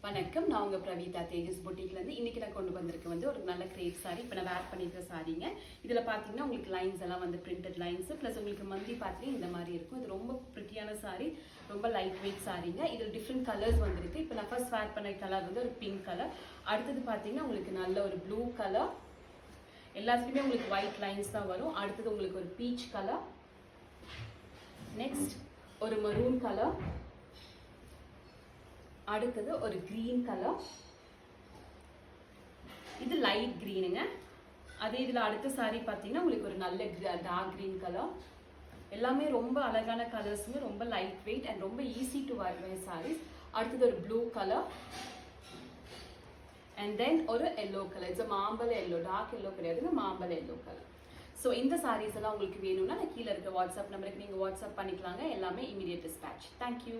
வணக்கம், நான் உங்க பிரவீதா தேஜஸ் பொட்டிக்ல இருந்து. இன்னைக்கு நான் கொண்டு வந்திருக்கேன் வந்து ஒரு நல்ல கிரேப் சாரி. இப்போ நான் வேர் பண்ணிருக்க சாரிங்க. இதுல பாத்தீங்கன்னா உங்களுக்கு லைன்ஸ் எல்லாம் வந்து பிரிண்டட் லைன்ஸ் பிளஸ் உங்களுக்கு மந்தி பாத்தீங்கன்னா இந்த மாதிரி இருக்கும். இது ரொம்ப பிரிட்டியான சாரி, ரொம்ப லைட் வெயிட் சாரிங்க. இதுல டிஃப்ரெண்ட் கலர்ஸ் வந்திருக்கு. இப்போ நான் ஃபர்ஸ்ட் வேர் பண்ண கலர் வந்து ஒரு பிங்க் கலர். அடுத்தது பாத்தீங்கன்னா உங்களுக்கு நல்ல ஒரு ப்ளூ கலர். எல்லாத்துலயுமே உங்களுக்கு ஒயிட் லைன்ஸ் தான் வரும். அடுத்தது உங்களுக்கு ஒரு பீச் கலர், நெக்ஸ்ட் ஒரு மெரூன் கலர், அடுத்தது ஒரு கிரீன் கலர். இது லைட் கிரீனுங்க. அதே இதுல அடுத்த சாரி பாத்தீங்கன்னா உங்களுக்கு ஒரு நல்ல டார்க் கிரீன் கலர். எல்லாமே ரொம்ப அழகான கலர்ஸுங்க, ரொம்ப லைட் வெயிட் அண்ட் ரொம்ப ஈஸி டு வேர் சாரீஸ். அடுத்தது ஒரு ப்ளூ கலர் அண்ட் தென் ஒரு எல்லோ கலர். இட்ஸ் மாம்பழ எல்லோ, டார்க் எல்லோ கிடையாதுங்க, மாம்பழ எல்லோ கலர். ஸோ இந்த சாரீஸ் எல்லாம் உங்களுக்கு வேணும்னா நான் கீழே இருக்க வாட்ஸ்அப் நம்பருக்கு நீங்கள் வாட்ஸ்அப் பண்ணிக்கலாங்க. எல்லாமே இமீடியட் டிஸ்பேட்ச். தேங்க்யூ.